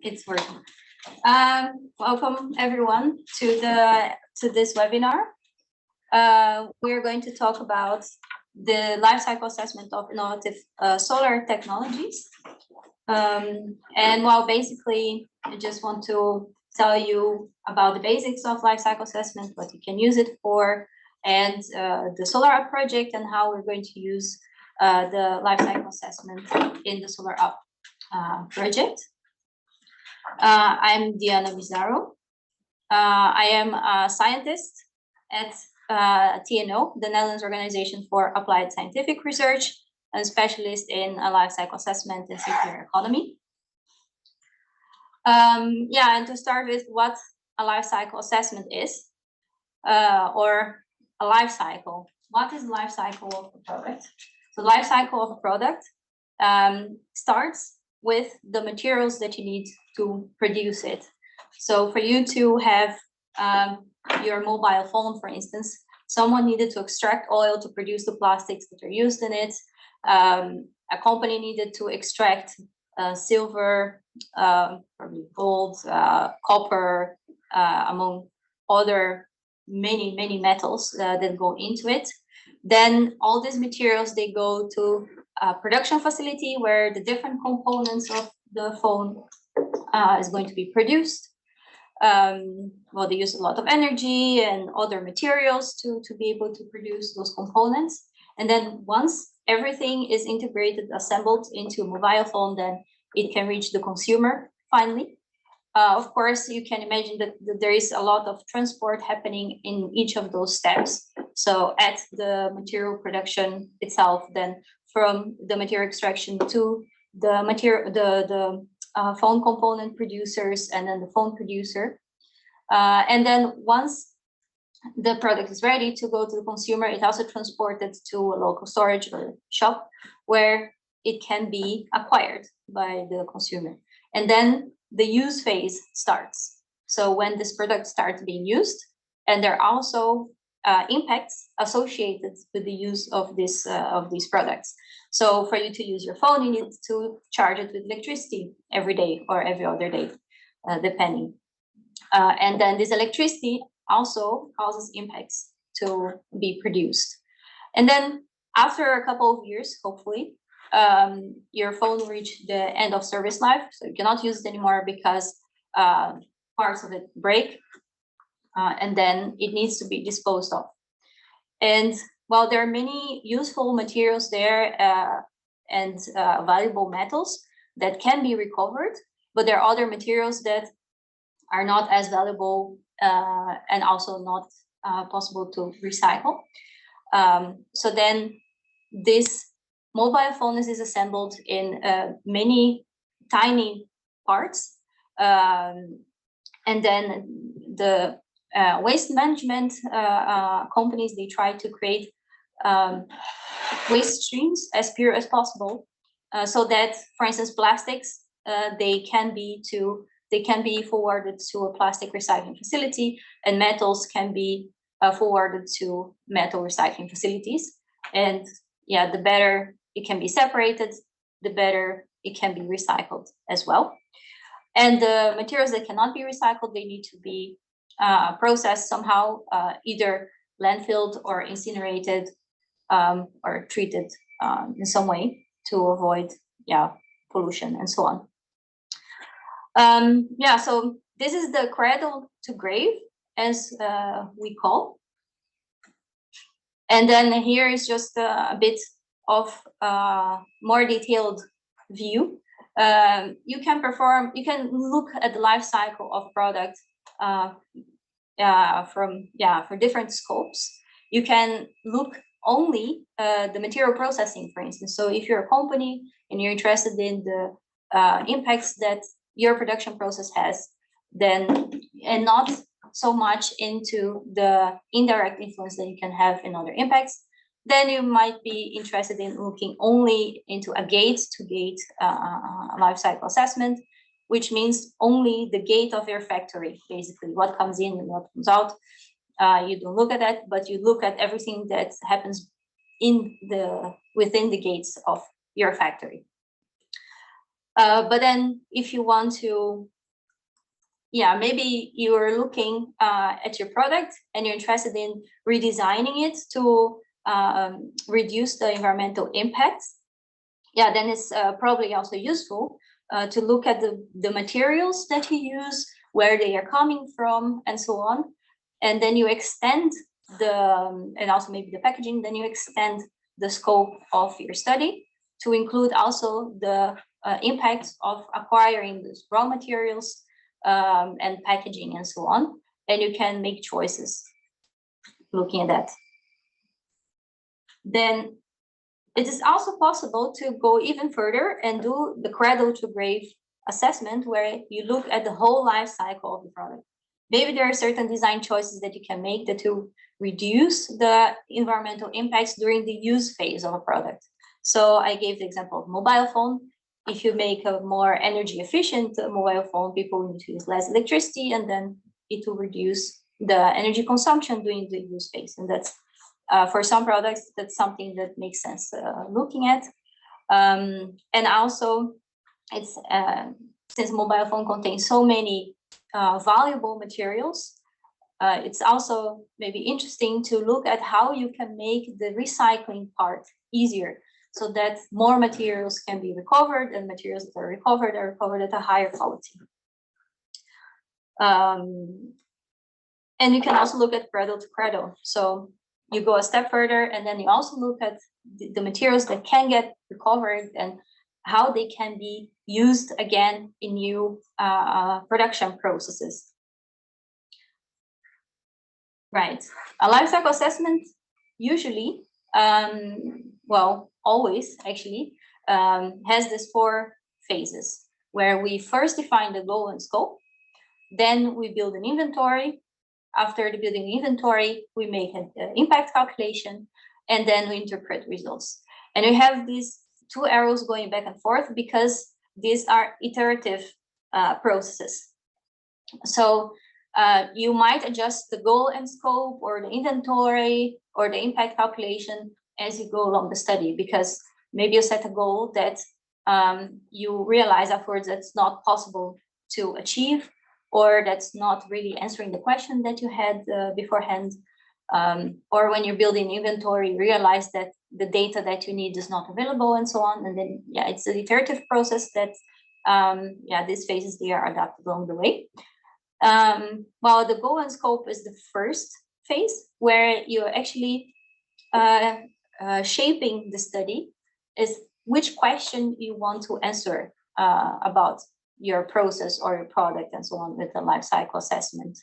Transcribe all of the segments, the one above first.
It's working. Welcome everyone to this webinar. We're going to talk about the life cycle assessment of innovative solar technologies. Basically, I just want to tell you about the basics of life cycle assessment, what you can use it for, and the SOLARUP project and how we're going to use the life cycle assessment in the SOLARUP project. I'm Diana Bizarro. I am a scientist at TNO, the Netherlands Organization for Applied Scientific Research, and specialist in life cycle assessment and circular economy. And to start with what a life cycle assessment is, or a life cycle. What is the life cycle of a product? The life cycle of a product starts with the materials that you need to produce it. So for you to have your mobile phone, for instance, someone needed to extract oil to produce the plastics that are used in it. A company needed to extract silver, probably gold, copper, among other many metals that go into it. Then all these materials, they go to a production facility where the different components of the phone is going to be produced. They use a lot of energy and other materials to be able to produce those components. And then once everything is integrated, assembled into a mobile phone, then it can reach the consumer finally. Of course, you can imagine that there is a lot of transport happening in each of those steps. So at the material production itself, then from the material extraction to the material, the phone component producers, and then the phone producer. And then once the product is ready to go to the consumer, it's also transported to a local storage or shop where it can be acquired by the consumer. And then the use phase starts. So when this product starts being used, and there are also impacts associated with the use of these products. So for you to use your phone, you need to charge it with electricity every day or every other day, depending. And then this electricity also causes impacts to be produced. And then after a couple of years, hopefully, your phone will reach the end of service life. So you cannot use it anymore because parts of it break. And then it needs to be disposed of. And while there are many useful materials there and valuable metals that can be recovered, but there are other materials that are not as valuable and also not possible to recycle. So then this mobile phone is assembled in many tiny parts. And then the waste management companies, they try to create waste streams as pure as possible, so that, for instance, plastics they can be forwarded to a plastic recycling facility, and metals can be forwarded to metal recycling facilities. And yeah, the better it can be separated, the better it can be recycled as well. And the materials that cannot be recycled, they need to be processed somehow, either landfilled or incinerated or treated in some way to avoid pollution and so on. So this is the cradle to grave, as we call. And then here is just a bit of more detailed view. You can look at the life cycle of product for different scopes. You can look only the material processing, for instance. So if you're a company and you're interested in the impacts that your production process has, then, and not so much into the indirect influence that you can have in other impacts, then you might be interested in looking only into a gate-to-gate life cycle assessment, which means only the gate of your factory, basically, what comes in and what comes out. You don't look at that, but you look at everything that happens within the gates of your factory. But then if you want to, yeah, maybe you're looking at your product and you're interested in redesigning it to reduce the environmental impacts. Yeah, then it's probably also useful to look at the materials that you use, where they are coming from, and so on. And then you extend and also maybe the packaging, then you extend the scope of your study to include also the impacts of acquiring these raw materials and packaging and so on. And you can make choices looking at that. Then it is also possible to go even further and do the cradle to grave assessment, where you look at the whole life cycle of the product. Maybe there are certain design choices that you can make that to reduce the environmental impacts during the use phase of a product. So I gave the example of mobile phone. If you make a more energy efficient mobile phone, people need to use less electricity, and then it will reduce the energy consumption during the use phase. And that's for some products, that's something that makes sense looking at. And also, it's since mobile phone contains so many valuable materials, it's also maybe interesting to look at how you can make the recycling part easier, so that more materials can be recovered, and materials that are recovered at a higher quality. And you can also look at cradle to cradle. So you go a step further, and then you also look at the materials that can get recovered and how they can be used again in new production processes. Right. A life cycle assessment usually, well, always actually, has these 4 phases, where we first define the goal and scope, then we build an inventory. After the building inventory, we make an impact calculation, and then we interpret results. And we have these 2 arrows going back and forth because these are iterative processes. So you might adjust the goal and scope, or the inventory, or the impact calculation as you go along the study, because maybe you set a goal that you realize afterwards that's not possible to achieve, or that's not really answering the question that you had beforehand. Or when you're building inventory, you realize that the data that you need is not available, and so on. And then, yeah, it's an iterative process that, yeah, these phases, they are adapted along the way. Well, the goal and scope is the first phase, where you're actually shaping the study, is which question you want to answer about your process or your product, and so on, with the life cycle assessment.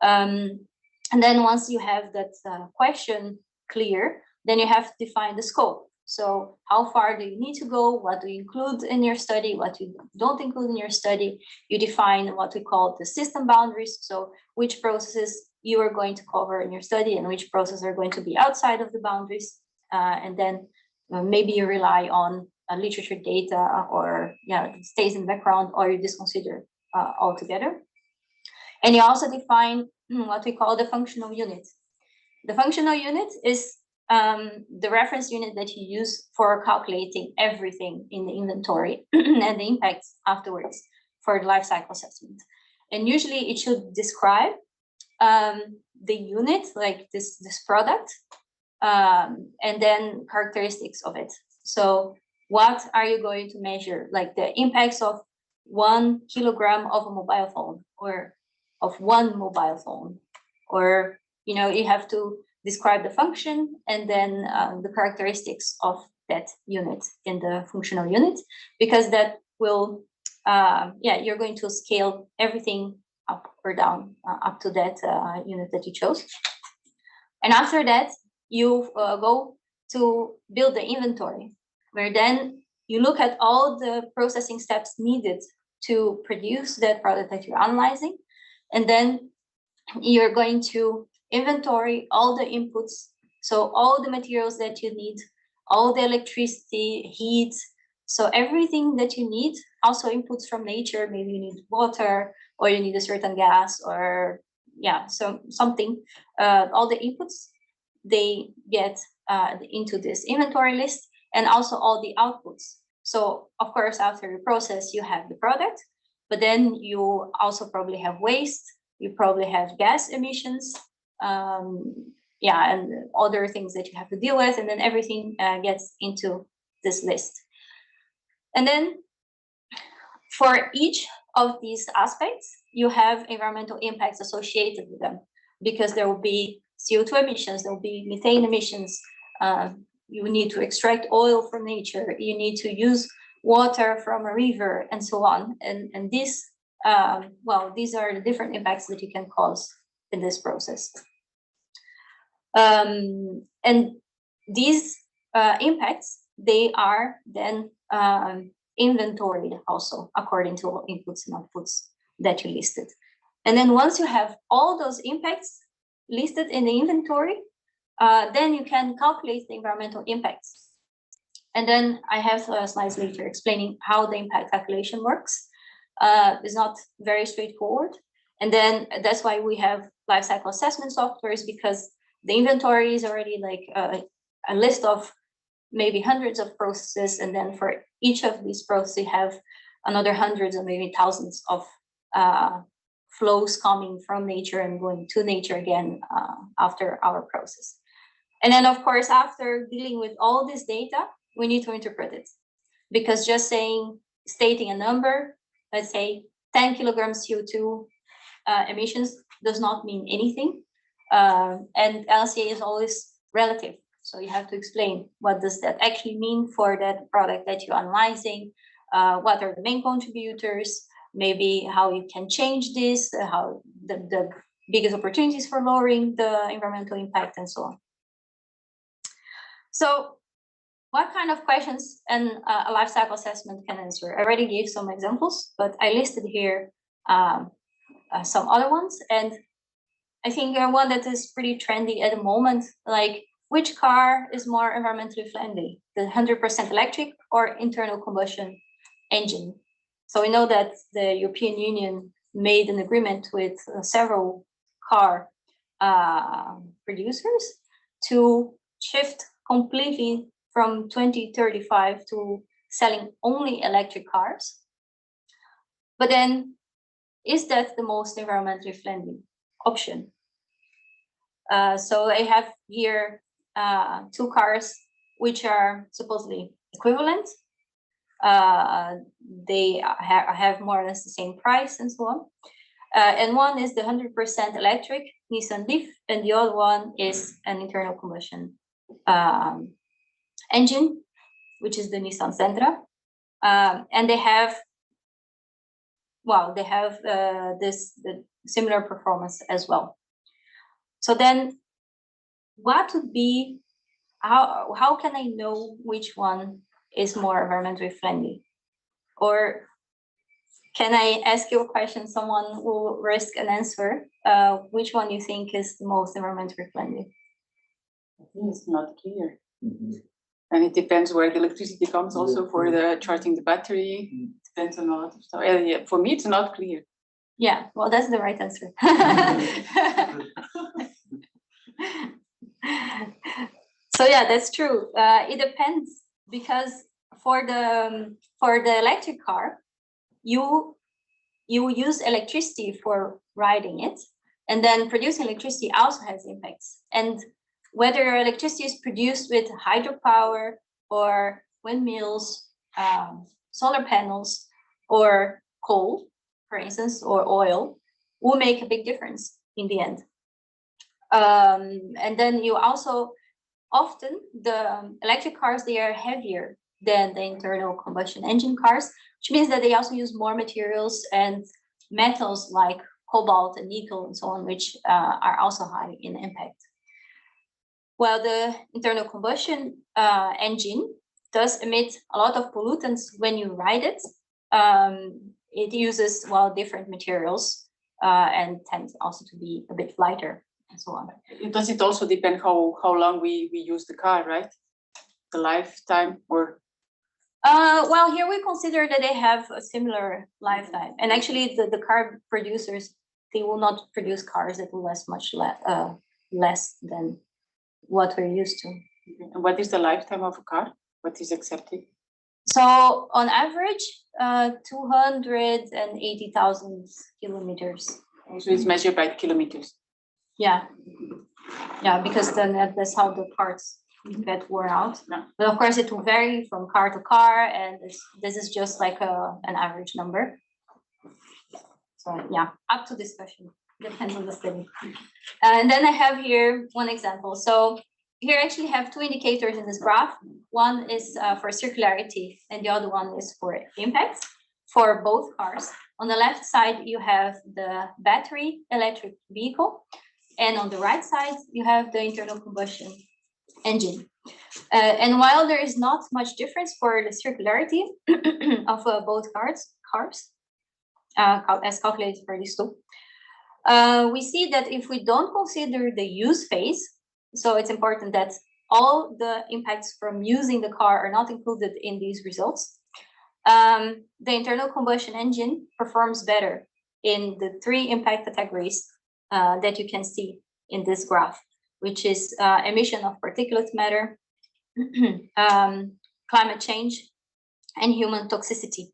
And then once you have that question clear, then you have to define the scope. So how far do you need to go? What do you include in your study? What you don't include in your study? You define what we call the system boundaries. So which processes you are going to cover in your study, and which processes are going to be outside of the boundaries. And then maybe you rely on literature data, or it stays in the background, or you disconsider altogether. And you also define what we call the functional unit. The functional unit is the reference unit that you use for calculating everything in the inventory and the impacts afterwards for the life cycle assessment. And usually it should describe the unit, like this product, and then characteristics of it. So what are you going to measure? Like the impacts of 1 kilogram of a mobile phone, or of 1 mobile phone, or, you have to describe the function, and then the characteristics of that unit in the functional unit, because that will, you're going to scale everything up or down up to that unit that you chose. And after that, you go to build the inventory, where then you look at all the processing steps needed to produce that product that you're analyzing. And then you're going to inventory all the inputs. So all the materials that you need, all the electricity, heat, so everything that you need, also inputs from nature. Maybe you need water, or you need a certain gas, or so something. All the inputs, they get into this inventory list, and also all the outputs. So of course, after the process, you have the product, but then you also probably have waste, you probably have gas emissions, yeah, and other things that you have to deal with, and then everything gets into this list. And then for each of these aspects, you have environmental impacts associated with them, because there will be CO2 emissions, there will be methane emissions, you need to extract oil from nature, you need to use water from a river, and so on. And these, well, these are the different impacts that you can cause in this process. And these impacts, they are then inventoried also according to all inputs and outputs that you listed. And then once you have all those impacts listed in the inventory, then you can calculate the environmental impacts. And then I have slides later explaining how the impact calculation works. It's not very straightforward. And then that's why we have life cycle assessment softwares, because the inventory is already like a list of maybe hundreds of processes. And then for each of these processes, you have another hundreds or maybe thousands of flows coming from nature and going to nature again after our process. And then, of course, after dealing with all this data, we need to interpret it, because just stating a number, let's say 10 kilograms CO2 emissions, does not mean anything. And LCA is always relative. So you have to explain what does that actually mean for that product that you're analyzing, what are the main contributors, maybe how you can change this, how the biggest opportunities for lowering the environmental impact, and so on. So what kind of questions a life cycle assessment can answer? I already gave some examples, but I listed here some other ones. And I think one that is pretty trendy at the moment, like which car is more environmentally friendly, the 100% electric or internal combustion engine? So we know that the European Union made an agreement with several car producers to shift completely from 2035 to selling only electric cars. But then, is that the most environmentally friendly option? So I have here two cars which are supposedly equivalent. They have more or less the same price and so on. And one is the 100% electric Nissan Leaf, and the other one is an internal combustion engine, which is the Nissan Sentra. And they have, well, they have the similar performance as well. So then what would be, how can I know which one is more environmentally friendly? Or can I ask you a question, someone will risk an answer, which one you think is the most environmentally friendly? I think it's not clear. And it depends where the electricity comes also for the charging the battery. It depends on a lot of stuff. Yeah, for me, it's not clear. Yeah, well, that's the right answer. So yeah, that's true. It depends, because for the electric car, you use electricity for riding it, and then producing electricity also has impacts. And whether your electricity is produced with hydropower or windmills, solar panels, or coal, for instance, or oil, will make a big difference in the end. And then you also, often the electric cars, they are heavier than the internal combustion engine cars, which means that they also use more materials and metals like cobalt and nickel and so on, which are also high in impact. Well, the internal combustion engine does emit a lot of pollutants when you ride it. It uses, well, different materials and tends also to be a bit lighter and so on. Does it also depend how long we use the car, right? The lifetime, or? Well, here we consider that they have a similar lifetime. And actually the car producers, they will not produce cars that will last much less than what we're used to. And what is the lifetime of a car? What is accepted? So on average, 280,000 kilometers. So it's measured by kilometers. Yeah, yeah, because then that's how the parts get worn out. Yeah. But of course, it will vary from car to car, and this is just like an average number. So yeah, up to discussion, depends on the study. And then I have here one example. So here I actually have two indicators in this graph. One is for circularity, and the other one is for impact for both cars. On the left side, you have the battery electric vehicle, and on the right side, you have the internal combustion engine. And while there is not much difference for the circularity of both cars, as calculated for these two, we see that if we don't consider the use phase, so it's important that all the impacts from using the car are not included in these results. The internal combustion engine performs better in the three impact categories that you can see in this graph, which is emission of particulate matter, climate change, and human toxicity.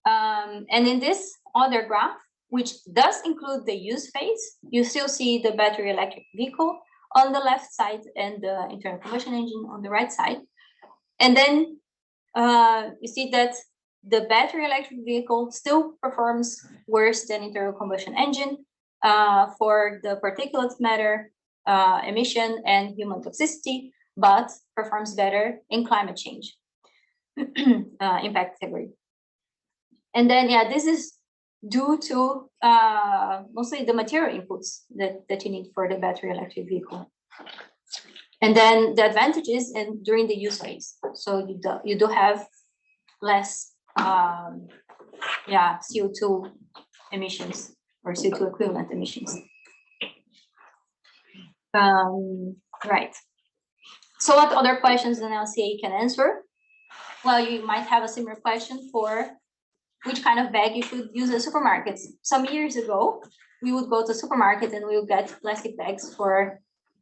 And in this other graph, which does include the use phase, you still see the battery electric vehicle on the left side and the internal combustion engine on the right side. And then you see that the battery electric vehicle still performs worse than internal combustion engine for the particulate matter emission and human toxicity, but performs better in climate change impact category. And then, yeah, this is due to mostly the material inputs that you need for the battery electric vehicle. And then the advantage is during the use phase. So you do have less CO2 emissions or CO2 equivalent emissions. Right. So what other questions an LCA can answer? Well, you might have a similar question for which kind of bag you should use in supermarkets. Some years ago, we would go to the supermarket and we would get plastic bags for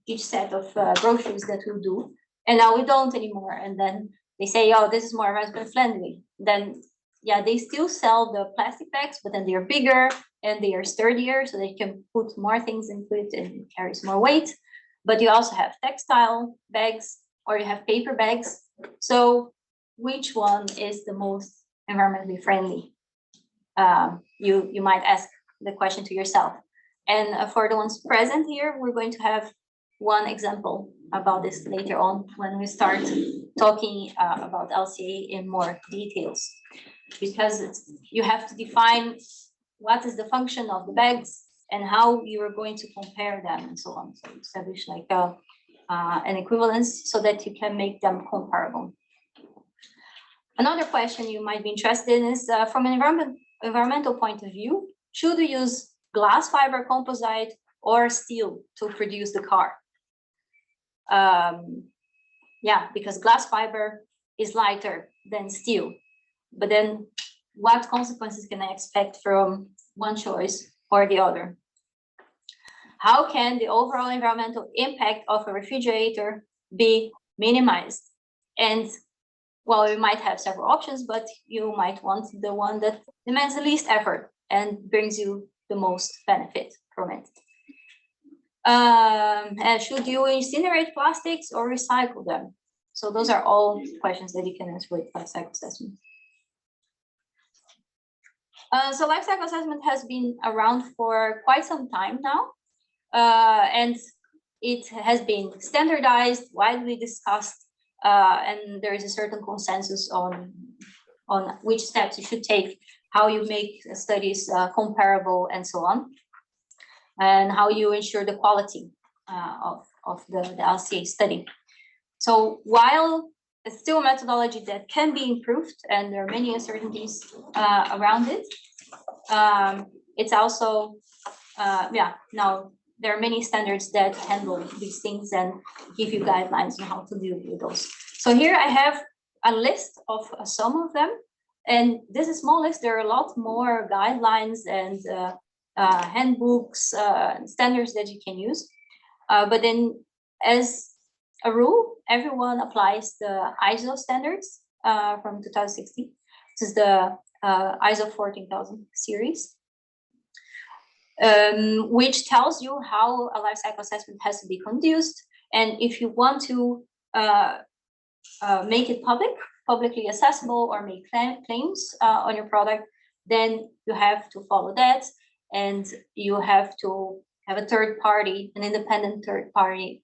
each set of groceries that we do. And now we don't anymore. And then they say, oh, this is more environment friendly. Then, yeah, they still sell the plastic bags, but then they're bigger and they are sturdier, so they can put more things into it and it carries more weight. But you also have textile bags or you have paper bags. So which one is the most environmentally friendly? You might ask the question to yourself. And for the ones present here, we're going to have one example about this later on when we start talking about LCA in more details, because you have to define what is the function of the bags and how you are going to compare them and so on. So establish like an equivalence so that you can make them comparable. Another question you might be interested in is from an environmental point of view, should we use glass fiber composite or steel to produce the car? Yeah, because glass fiber is lighter than steel. But then what consequences can I expect from one choice or the other? How can the overall environmental impact of a refrigerator be minimized? And well, you might have several options, but you might want the one that demands the least effort and brings you the most benefit from it. And should you incinerate plastics or recycle them? So those are all questions that you can answer with life cycle assessment. So life cycle assessment has been around for quite some time now, and it has been standardized, widely discussed, and there is a certain consensus on which steps you should take, how you make studies comparable, and so on, and how you ensure the quality of the LCA study. So while it's still a methodology that can be improved, and there are many uncertainties around it, it's also, now there are many standards that handle these things and give you guidelines on how to deal with those. So here I have a list of some of them, and this is a small list. There are a lot more guidelines and handbooks, standards that you can use. But then as a rule. Everyone applies the ISO standards from 2016. This is the ISO 14000 series, which tells you how a life cycle assessment has to be conducted. And if you want to make it publicly accessible, or make claims on your product, then you have to follow that, and you have to have a third party, an independent third party,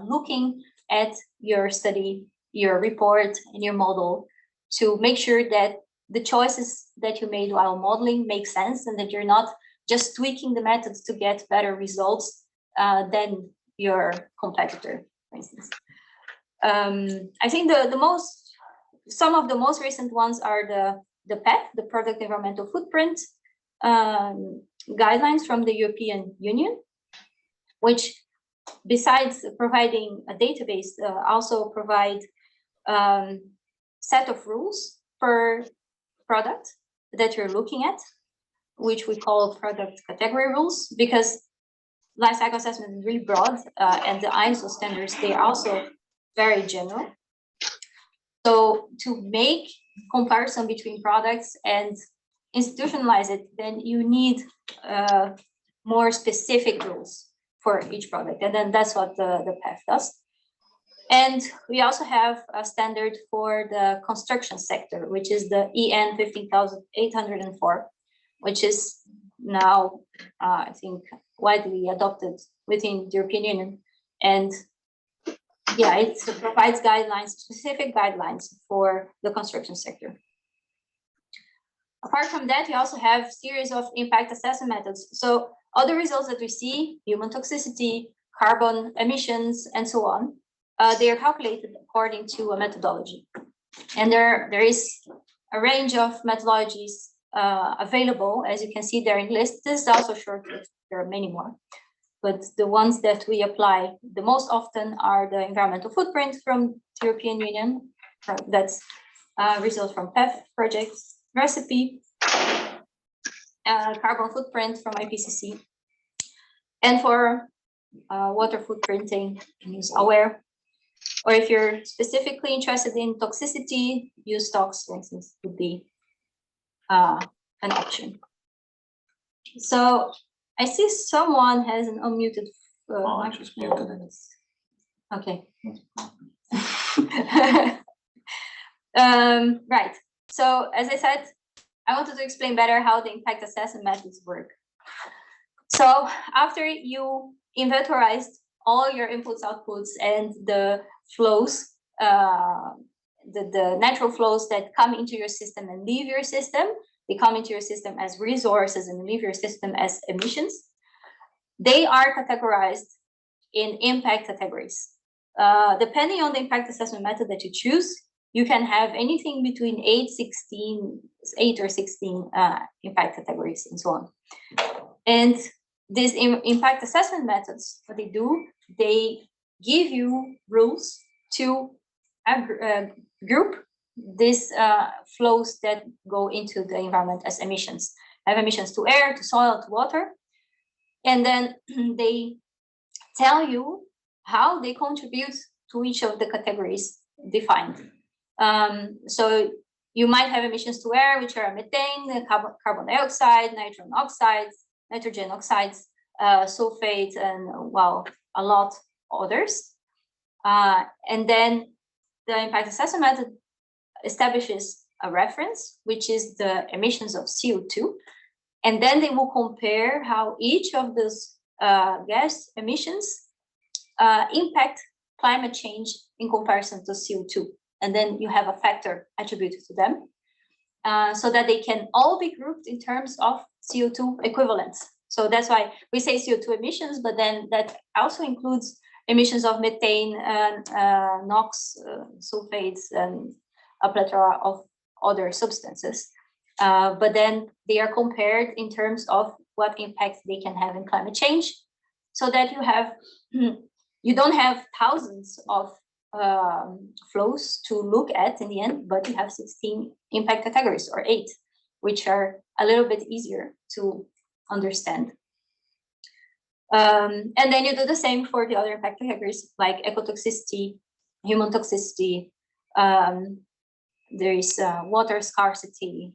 looking at your study, your report, and your model to make sure that the choices that you made while modeling make sense, and that you're not just tweaking the methods to get better results than your competitor, for instance. I think some of the most recent ones are the PEF, the Product Environmental Footprint guidelines from the European Union, which, besides providing a database, also provide set of rules per product that you're looking at, which we call product category rules, because life cycle assessment is really broad, and the ISO standards, they are also very general. So to make comparison between products and institutionalize it, then you need more specific rules for each product, and then that's what the PEF does. And we also have a standard for the construction sector, which is the EN 15804, which is now, I think, widely adopted within the European Union. And yeah, it provides guidelines, specific guidelines for the construction sector. Apart from that, we also have series of impact assessment methods. So all the results that we see, human toxicity, carbon emissions, and so on, they are calculated according to a methodology. And there is a range of methodologies available, as you can see there in list. This is also short list, there are many more. But the ones that we apply the most often are the environmental footprint from the European Union, that's results from PEF projects, recipe, carbon footprint from IPCC, and for water footprinting, you can use AWARE. Or if you're specifically interested in toxicity, use TOX, for instance, would be an option. So I see someone has an unmuted I just muted it. Okay. Right. So as I said, I wanted to explain better how the impact assessment methods work. So after you inventorized all your inputs, outputs, and the flows, the natural flows that come into your system and leave your system, they come into your system as resources and leave your system as emissions. They are categorized in impact categories. Depending on the impact assessment method that you choose, you can have anything between 8 or 16 impact categories and so on. And these impact assessment methods, what they do, they give you rules to group these flows that go into the environment as emissions. Have emissions to air, to soil, to water. And then they tell you how they contribute to each of the categories defined. So you might have emissions to air, which are methane, carbon dioxide, nitrogen oxides, sulfate, and well, a lot others. And then the impact assessment method establishes a reference, which is the emissions of CO2. And then they will compare how each of those gas emissions impact climate change in comparison to CO2. And then you have a factor attributed to them so that they can all be grouped in terms of CO2 equivalents. So that's why we say CO2 emissions, but then that also includes emissions of methane, NOx, sulfates, and a plethora of other substances. But then they are compared in terms of what impact they can have in climate change, so that you don't have thousands of flows to look at in the end, but you have 16 impact categories, or 8, which are a little bit easier to understand. And then you do the same for the other impact behaviors like ecotoxicity, human toxicity. There is water scarcity,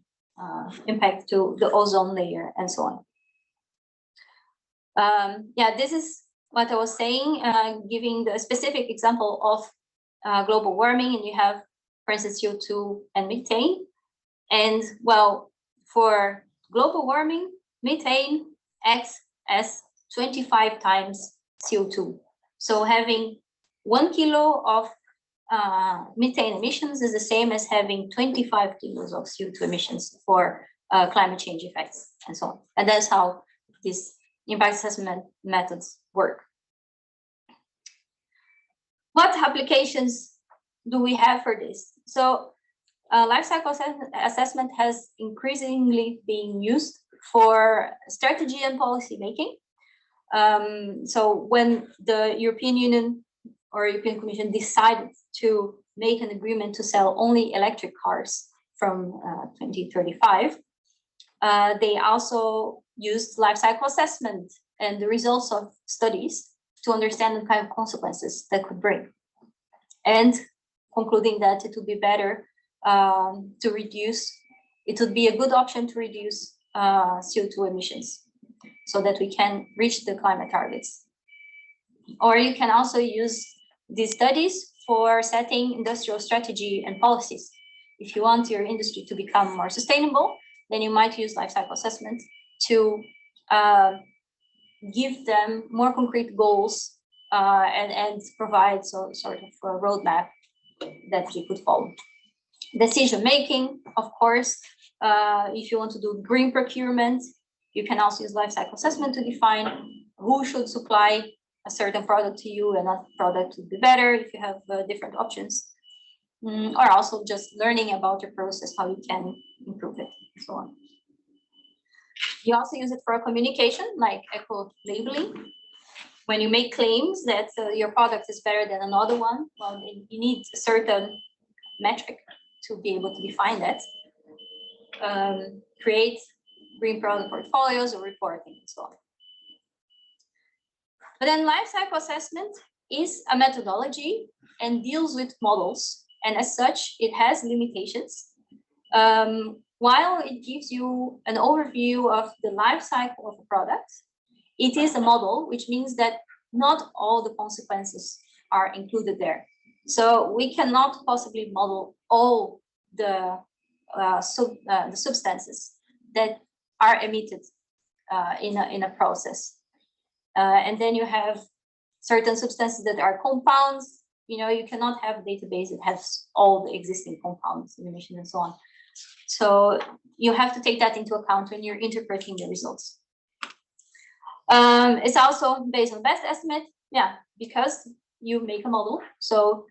impact to the ozone layer, and so on. Yeah, this is what I was saying, giving the specific example of global warming, and you have, for instance, CO2 and methane. And well, for global warming, methane acts as 25 times CO2. So having 1 kilo of methane emissions is the same as having 25 kilos of CO2 emissions for climate change effects and so on. And that's how these impact assessment methods work. What applications do we have for this? So life cycle assessment has increasingly been used for strategy and policy making. So when the European Union or European Commission decided to make an agreement to sell only electric cars from 2035, they also used life cycle assessment and the results of studies to understand the kind of consequences that could bring, and concluding that it would be better to reduce, it would be a good option to reduce CO2 emissions so that we can reach the climate targets. Or you can also use these studies for setting industrial strategy and policies. If you want your industry to become more sustainable, then you might use life cycle assessment to give them more concrete goals and provide sort of a roadmap that we could follow. Decision making, of course, if you want to do green procurement, you can also use life cycle assessment to define who should supply a certain product to you, and that product would be better if you have different options. Or also just learning about your process, how you can improve it, and so on. You also use it for communication, like eco-labeling. When you make claims that your product is better than another one, well, you need a certain metric to be able to define that. Create green product portfolios or reporting and so on. But then life cycle assessment is a methodology and deals with models. And as such, it has limitations. While it gives you an overview of the life cycle of a product, it is a model, which means that not all the consequences are included there. So we cannot possibly model all the substances that are emitted in a process. And then you have certain substances that are compounds. You know, you cannot have a database that has all the existing compounds, emission, and so on. So you have to take that into account when you're interpreting the results. It's also based on best estimate, yeah, because you make a model. So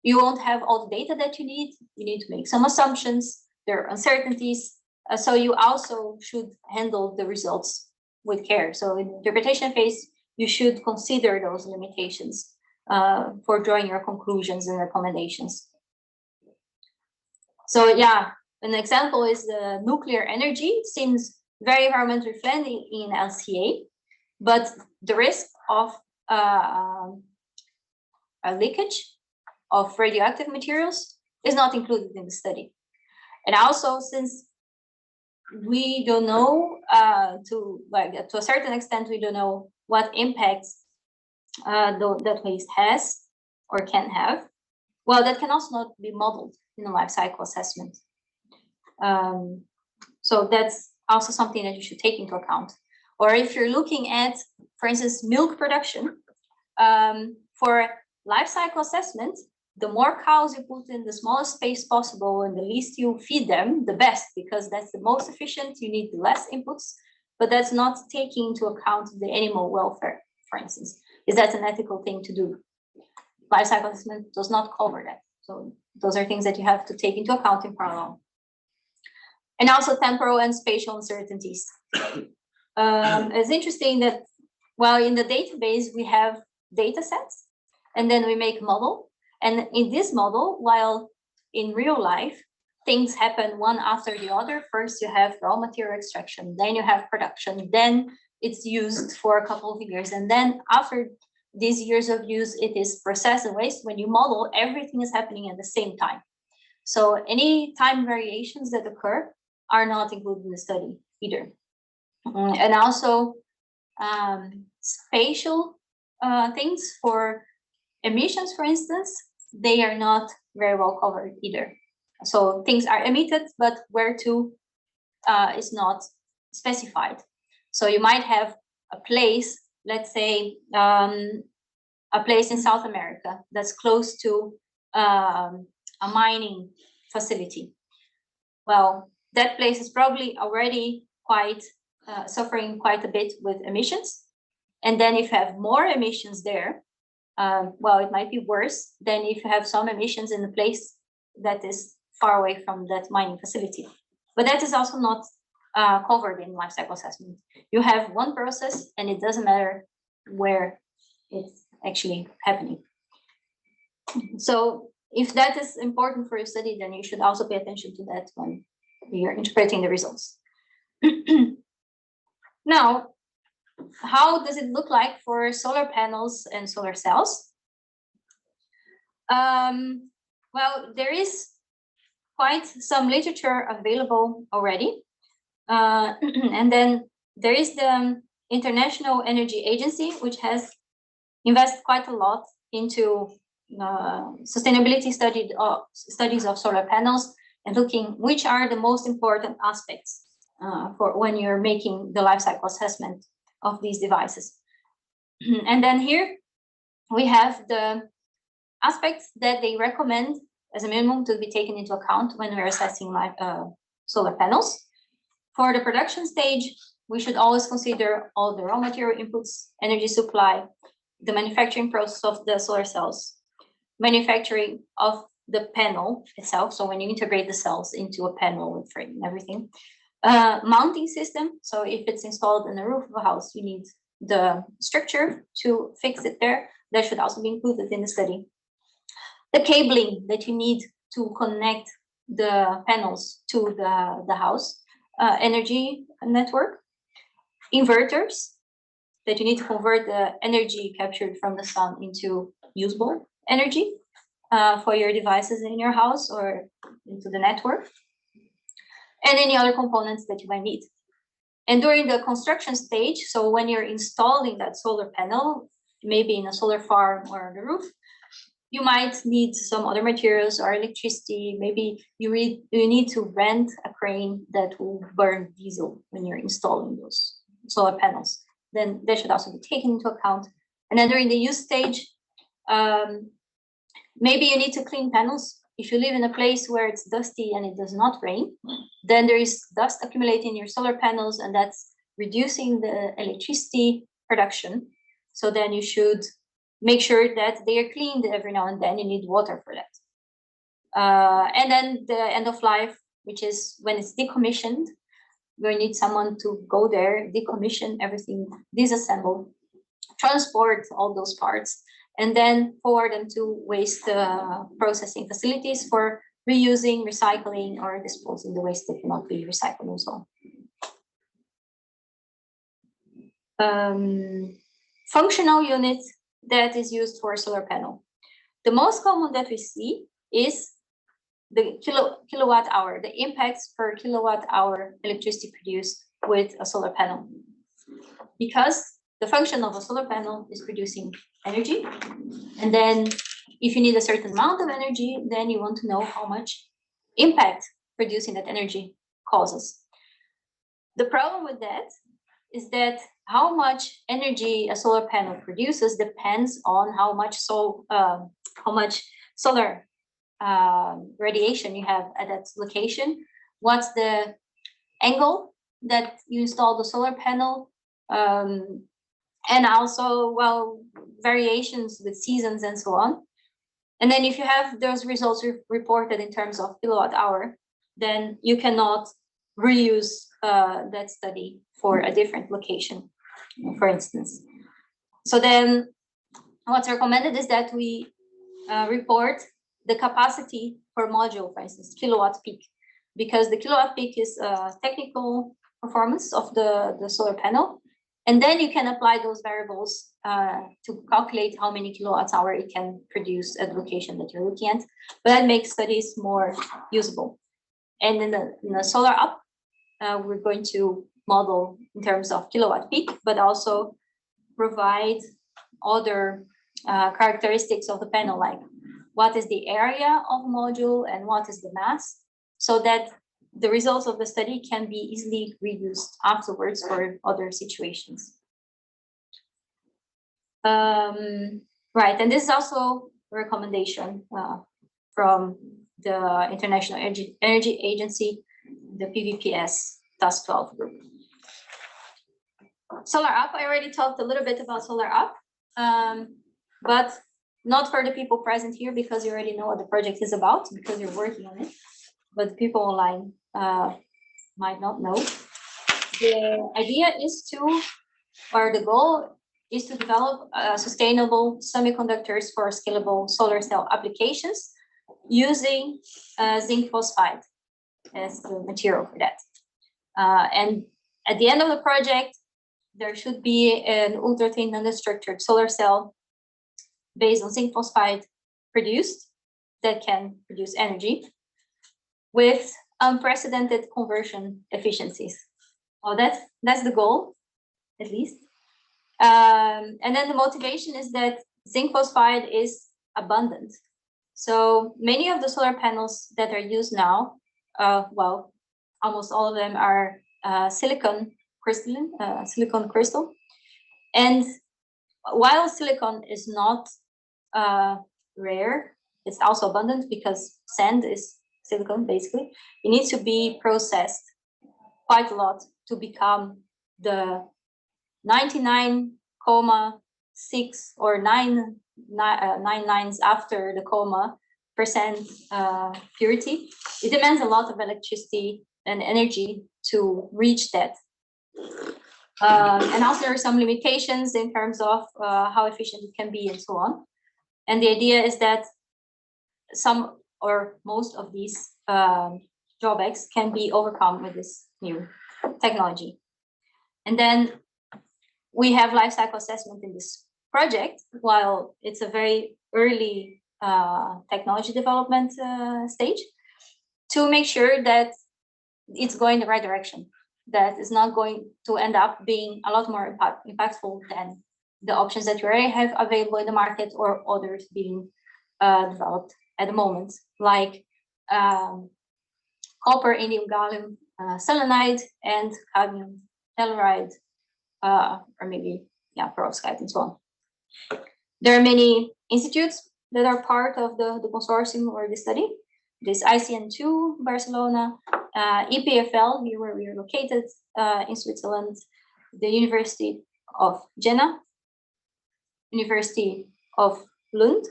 you won't have all the data that you need. You need to make some assumptions. There are uncertainties. So you also should handle the results with care. So in the interpretation phase, you should consider those limitations for drawing your conclusions and recommendations. So yeah, an example is the nuclear energy. It seems very environmentally friendly in LCA, but the risk of a leakage of radioactive materials is not included in the study. And also, since we don't know, to a certain extent, we don't know what impacts that waste has or can have. Well, that can also not be modeled in a life cycle assessment. So that's also something that you should take into account. Or if you're looking at, for instance, milk production, for life cycle assessment, the more cows you put in the smallest space possible and the least you feed them, the best, because that's the most efficient. You need less inputs, but that's not taking into account the animal welfare, for instance. Is that an ethical thing to do? Life cycle assessment does not cover that. So those are things that you have to take into account in parallel. And also temporal and spatial uncertainties. It's interesting that while in the database we have data sets, and then we make a model. And in this model, while in real life, things happen one after the other. First, you have raw material extraction, then you have production, then it's used for a couple of years, and then after these years of use, it is processed and waste. When you model, everything is happening at the same time. So any time variations that occur are not included in the study either. And also spatial things for emissions, for instance, they are not very well covered either. So things are emitted, but where to is not specified. So you might have a place, let's say a place in South America that's close to a mining facility. Well, that place is probably already quite suffering quite a bit with emissions. And then if you have more emissions there, well, it might be worse than if you have some emissions in a place that is far away from that mining facility. But that is also not covered in life cycle assessment. You have one process and it doesn't matter where it's actually happening. So if that is important for your study, then you should also pay attention to that when you're interpreting the results. Now, how does it look like for solar panels and solar cells? Well, there is quite some literature available already. And then there is the International Energy Agency, which has invested quite a lot into sustainability studies of solar panels and looking which are the most important aspects for when you're making the life cycle assessment of these devices. And then here we have the aspects that they recommend as a minimum to be taken into account when we're assessing solar panels. For the production stage, we should always consider all the raw material inputs, energy supply, the manufacturing process of the solar cells, manufacturing of the panel itself. So when you integrate the cells into a panel with frame and everything, mounting system. So if it's installed in the roof of a house, you need the structure to fix it there. That should also be included in the study. The cabling that you need to connect the panels to the house, energy network, inverters that you need to convert the energy captured from the sun into usable energy for your devices in your house or into the network, and any other components that you might need. And during the construction stage, so when you're installing that solar panel, maybe in a solar farm or on the roof, you might need some other materials or electricity. Maybe you need to rent a crane that will burn diesel when you're installing those solar panels. Then that should also be taken into account. And then during the use stage, maybe you need to clean panels. If you live in a place where it's dusty and it does not rain, then there is dust accumulating in your solar panels, and that's reducing the electricity production. So then you should make sure that they are cleaned every now and then. You need water for that. And then the end of life, which is when it's decommissioned, we need someone to go there, decommission everything, disassemble, transport all those parts, and then forward them to waste processing facilities for reusing, recycling, or disposing the waste that cannot be recycled and so on. Functional unit that is used for a solar panel. The most common that we see is the kilowatt hour, the impacts per kilowatt hour electricity produced with a solar panel. Because the function of a solar panel is producing energy. And then if you need a certain amount of energy, then you want to know how much impact producing that energy causes. The problem with that is that how much energy a solar panel produces depends on how much solar radiation you have at that location. What's the angle that you install the solar panel? And also, well, variations with seasons and so on. And then if you have those results reported in terms of kilowatt hour, then you cannot reuse that study for a different location, for instance. So then what's recommended is that we report the capacity per module, for instance, kilowatt peak, because the kilowatt peak is technical performance of the solar panel. And then you can apply those variables to calculate how many kilowatts hour it can produce at the location that you're looking at. But that makes studies more usable. And in the SOLARUP, we're going to model in terms of kilowatt peak, but also provide other characteristics of the panel, like what is the area of the module and what is the mass, so that the results of the study can be easily reused afterwards for other situations. Right, and this is also a recommendation from the International Energy Agency, the PVPS Task 12 group. SOLARUP, I already talked a little bit about SOLARUP, but not for the people present here, because you already know what the project is about, because you're working on it. But the people online might not know. The idea is the goal is to develop sustainable semiconductors for scalable solar cell applications using zinc phosphide as the material for that. And at the end of the project, there should be an ultra-thin nanostructured solar cell based on zinc phosphide produced that can produce energy with unprecedented conversion efficiencies. Well, that's the goal, at least. And then the motivation is that zinc phosphide is abundant. So many of the solar panels that are used now, well, almost all of them are silicon crystal. And while silicon is not rare, it's also abundant because sand is silicon, basically. It needs to be processed quite a lot to become the 99.6 or 99 after the comma percent purity. It demands a lot of electricity and energy to reach that. And also there are some limitations in terms of how efficient it can be and so on. And the idea is that some or most of these drawbacks can be overcome with this new technology. And then we have life cycle assessment in this project, while it's a very early technology development stage, to make sure that it's going the right direction, that is not going to end up being a lot more impactful than the options that we already have available in the market or others being developed at the moment, like copper, indium, gallium, selenide, and cadmium telluride, or maybe perovskite and so on. There are many institutes that are part of the consortium or the study. There's ICN2 Barcelona, EPFL, here where we are located in Switzerland, the University of Jena, University of Lund,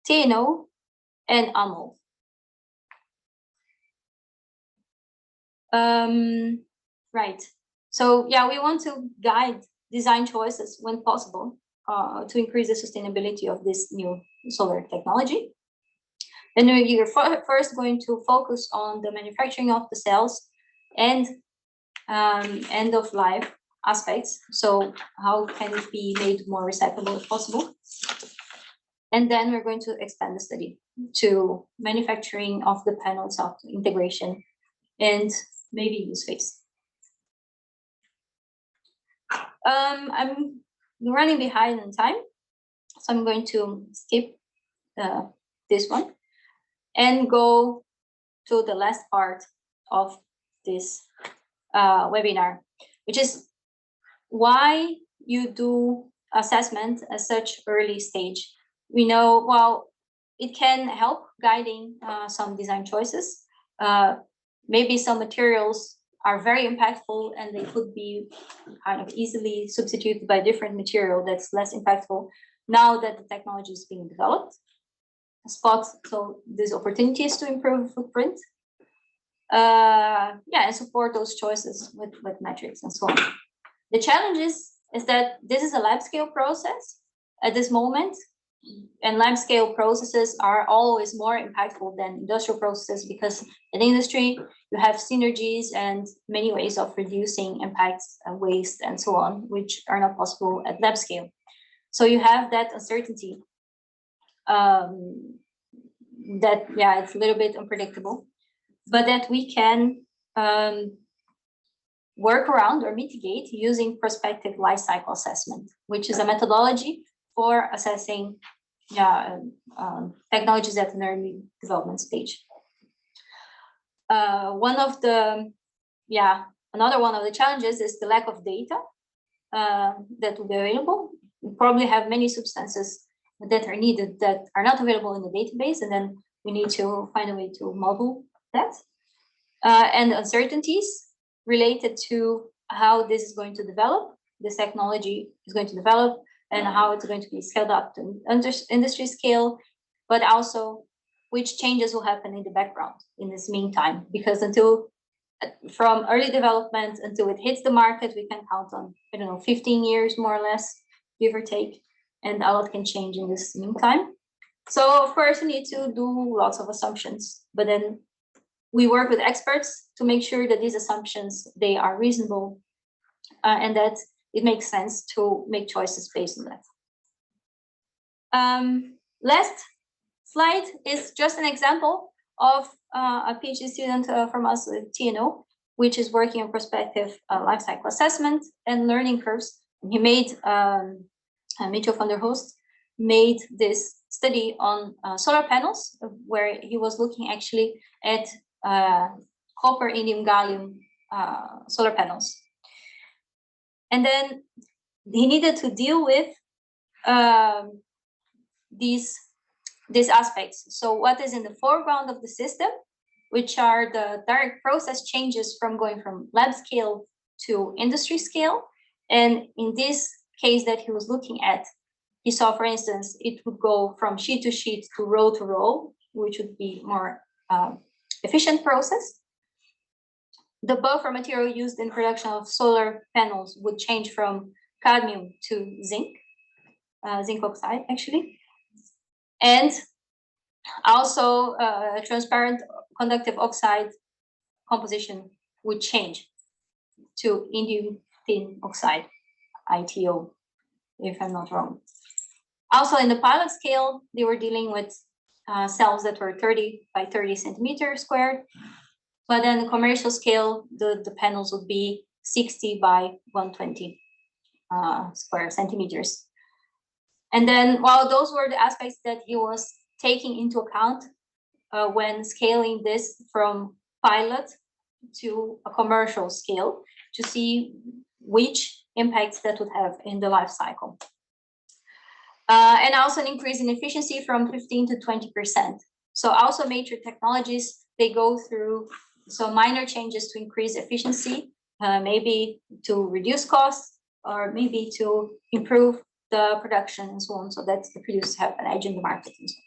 TNO, and AMO. Right. So yeah, we want to guide design choices when possible to increase the sustainability of this new solar technology. And we're first going to focus on the manufacturing of the cells and end of life aspects. So how can it be made more recyclable if possible? And then we're going to expand the study to manufacturing of the panel itself, integration, and maybe use phase. I'm running behind on time, so I'm going to skip this one and go to the last part of this webinar, which is why you do assessment at such early stage. We know, well, it can help guiding some design choices. Maybe some materials are very impactful and they could be kind of easily substituted by different material that's less impactful now that the technology is being developed. So there's opportunities to improve footprint. And support those choices with metrics and so on. The challenge is that this is a lab scale process at this moment, and lab scale processes are always more impactful than industrial processes, because in industry you have synergies and many ways of reducing impacts, waste, and so on, which are not possible at lab scale. So you have that uncertainty. That, yeah, it's a little bit unpredictable, but that we can work around or mitigate using prospective life cycle assessment, which is a methodology for assessing technologies at an early development stage. Another one of the challenges is the lack of data that will be available. We probably have many substances that are needed that are not available in the database, and then we need to find a way to model that. And uncertainties related to how this is going to develop, this technology is going to develop, and how it's going to be scaled up to industry scale, but also which changes will happen in the background in this meantime, because from early development until it hits the market, we can count on, 15 years more or less, give or take, and a lot can change in this meantime. So of course we need to do lots of assumptions, but then we work with experts to make sure that these assumptions, they are reasonable, and that it makes sense to make choices based on that. Last slide is just an example of a PhD student from us at TNO, which is working on prospective life cycle assessment and learning curves. And he made, Mitchell van der Hoost made this study on solar panels, where he was looking actually at copper, indium, gallium solar panels. And then he needed to deal with these aspects. So what is in the foreground of the system, which are the direct process changes from going from lab scale to industry scale. And in this case that he was looking at, he saw, for instance, it would go from sheet to sheet to row, which would be more efficient process. The buffer material used in production of solar panels would change from cadmium to zinc oxide actually. And also transparent conductive oxide composition would change to indium tin oxide, ITO, if I'm not wrong. Also in the pilot scale, they were dealing with cells that were 30 by 30 centimeters squared. But then the commercial scale, the panels would be 60 by 120 square centimeters. And then, while those were the aspects that he was taking into account when scaling this from pilot to a commercial scale, to see which impacts that would have in the life cycle. And also an increase in efficiency from 15 to 20%. So also major technologies, they go through some minor changes to increase efficiency, maybe to reduce costs, or maybe to improve the production and so on, so that the producers have an edge in the market and so on.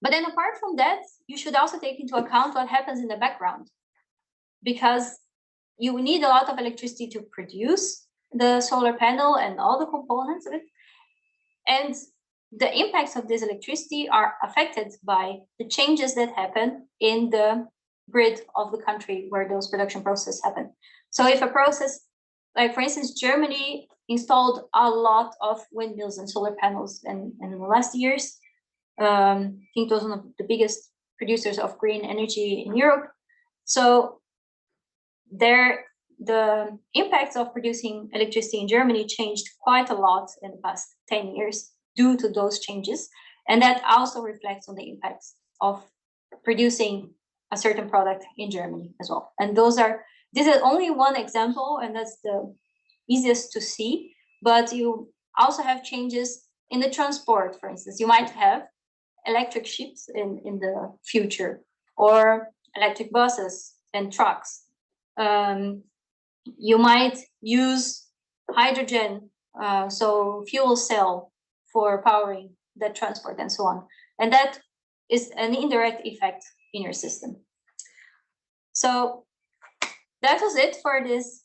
But then apart from that, you should also take into account what happens in the background, because you need a lot of electricity to produce the solar panel and all the components of it. And the impacts of this electricity are affected by the changes that happen in the grid of the country where those production processes happen. So if a process, like for instance, Germany installed a lot of windmills and solar panels in the last years. I think it was one of the biggest producers of green energy in Europe. So the impacts of producing electricity in Germany changed quite a lot in the past 10 years due to those changes. And that also reflects on the impacts of producing a certain product in Germany as well. And this is only one example, and that's the easiest to see, but you also have changes in the transport, for instance. You might have electric ships in the future, or electric buses and trucks. You might use hydrogen, so fuel cell for powering that transport and so on. And that is an indirect effect in your system. So that was it for this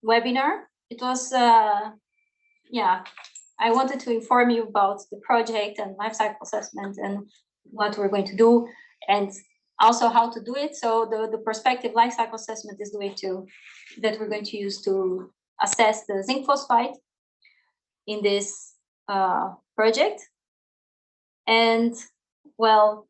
webinar. It was, I wanted to inform you about the project and life cycle assessment and what we're going to do, and also how to do it. So the prospective life cycle assessment is the way that we're going to use to assess the zinc phosphide in this project. And well,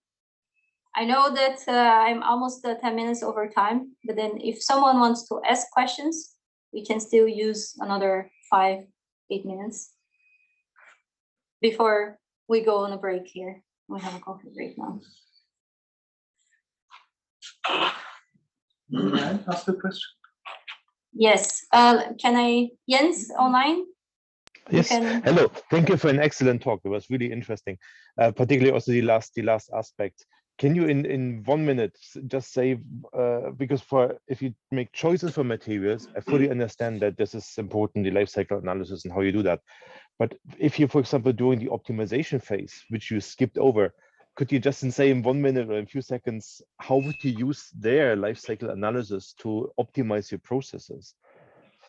I know that I'm almost 10 minutes over time, but then if someone wants to ask questions, we can still use another 5-8 minutes before we go on a break here. We have a coffee break now. May I ask a question? Yes. Can I, Jens, online? Yes. Hello. Thank you for an excellent talk. It was really interesting, particularly also the last aspect. Can you, in 1 minute, just say, because if you make choices for materials, I fully understand that this is important, the life cycle analysis and how you do that. But if you, for example, during the optimization phase, which you skipped over, could you just say in 1 minute or in a few seconds, how would you use their life cycle analysis to optimize your processes?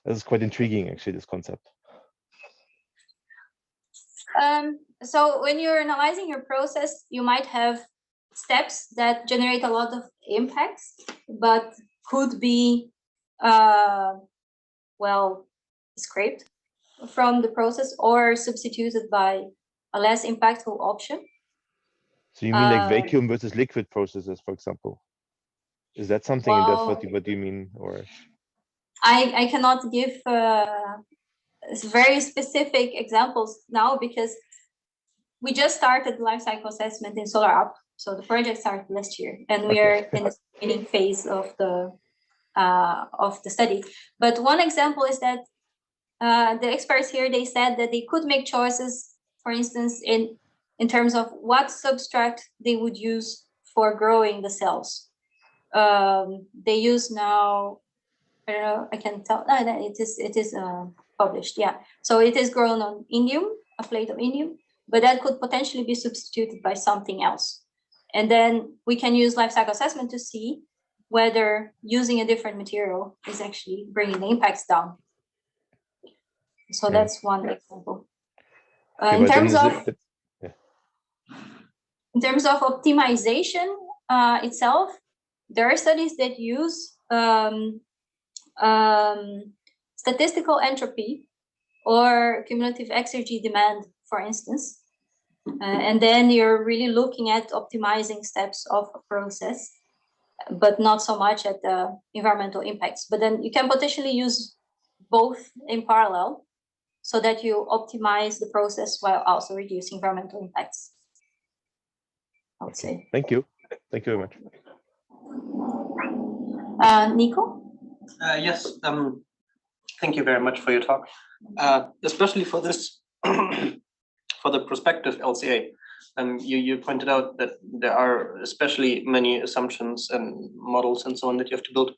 This is quite intriguing, actually, this concept. So when you're analyzing your process, you might have steps that generate a lot of impacts, but could be, well, scraped from the process or substituted by a less impactful option. So you mean like vacuum versus liquid processes, for example? Is that something, well, that's what you mean? Or I cannot give very specific examples now because we just started life cycle assessment in SOLARUP. So the project started last year, and we are in the beginning phase of the study. But one example is that the experts here, they said that they could make choices, for instance, in terms of what substrate they would use for growing the cells. They use now, I don't know, I can tell, no, it is published, yeah. So it is grown on indium, a plate of indium, but that could potentially be substituted by something else. And then we can use life cycle assessment to see whether using a different material is actually bringing the impacts down. So that's one example. In terms of optimization itself, there are studies that use statistical entropy or cumulative exergy demand, for instance. And then you're really looking at optimizing steps of a process, but not so much at the environmental impacts. But then you can potentially use both in parallel so that you optimize the process while also reducing environmental impacts, I would say. Thank you. Thank you very much. Nico? Yes, thank you very much for your talk, especially for this, for the prospective LCA. You pointed out that there are especially many assumptions and models and so on that you have to build.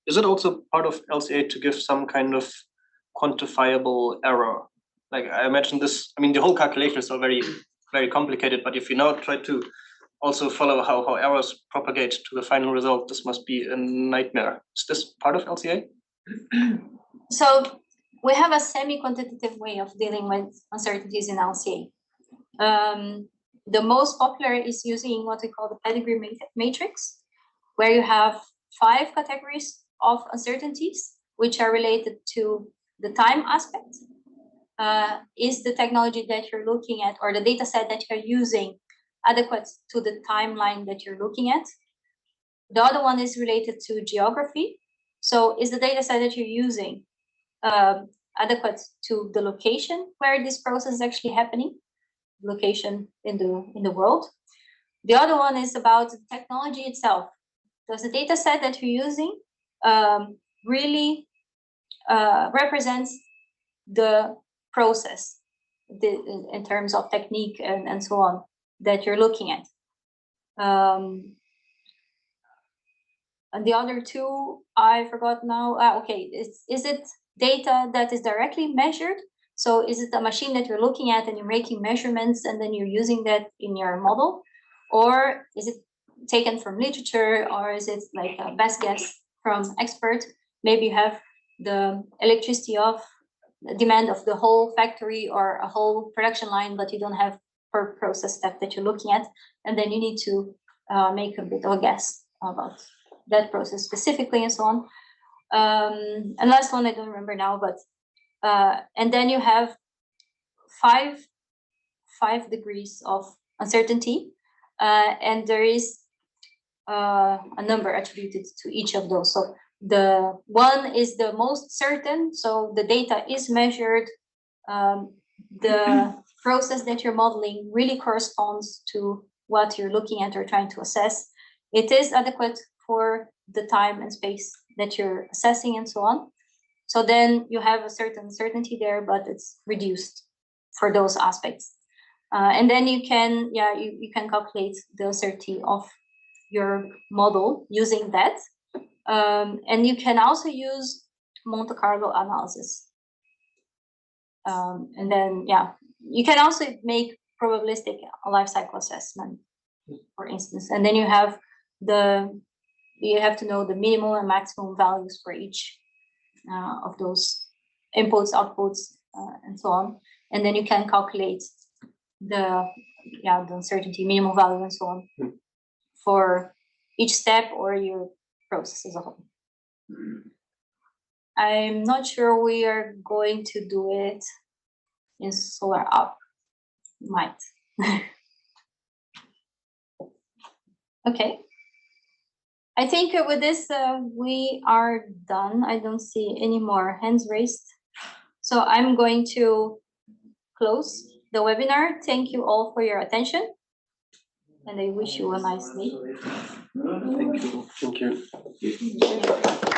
Is it also part of LCA to give some kind of quantifiable error? Like I imagine this, I mean, the whole calculation is so very, very complicated, but if you now try to also follow how errors propagate to the final result, this must be a nightmare. Is this part of LCA? So we have a semi-quantitative way of dealing with uncertainties in LCA. The most popular is using what we call the pedigree matrix, where you have 5 categories of uncertainties, which are related to the time aspect. Is the technology that you're looking at or the data set that you're using adequate to the timeline that you're looking at? The other one is related to geography. So is the data set that you're using adequate to the location where this process is actually happening, location in the world? The other one is about the technology itself. Does the data set that you're using really represents the process in terms of technique and so on that you're looking at? And the other two, I forgot now. Okay, is it data that is directly measured? So is it a machine that you're looking at and you're making measurements and then you're using that in your model? Or is it taken from literature, or is it like a best guess from expert? Maybe you have the electricity of demand of the whole factory or a whole production line, but you don't have per process step that you're looking at, and then you need to make a bit of a guess about that process specifically and so on. And last one I don't remember now, but and then you have five degrees of uncertainty, and there is a number attributed to each of those. So the one is the most certain, so the data is measured, the process that you're modeling really corresponds to what you're looking at or trying to assess. It is adequate for the time and space that you're assessing and so on. So then you have a certain certainty there, but it's reduced for those aspects. And then you can, you can calculate the certainty of your model using that. And you can also use Monte Carlo analysis. And then, you can also make probabilistic life cycle assessment, for instance. And then you have to know the minimum and maximum values for each of those inputs, outputs, and so on. And then you can calculate the uncertainty, minimum value, and so on for each step or your process as a whole. I'm not sure we are going to do it in SOLARUP. Might. Okay. I think with this, we are done. I don't see any more hands raised. So I'm going to close the webinar. Thank you all for your attention. And I wish you a nice day. Thank you. Thank you.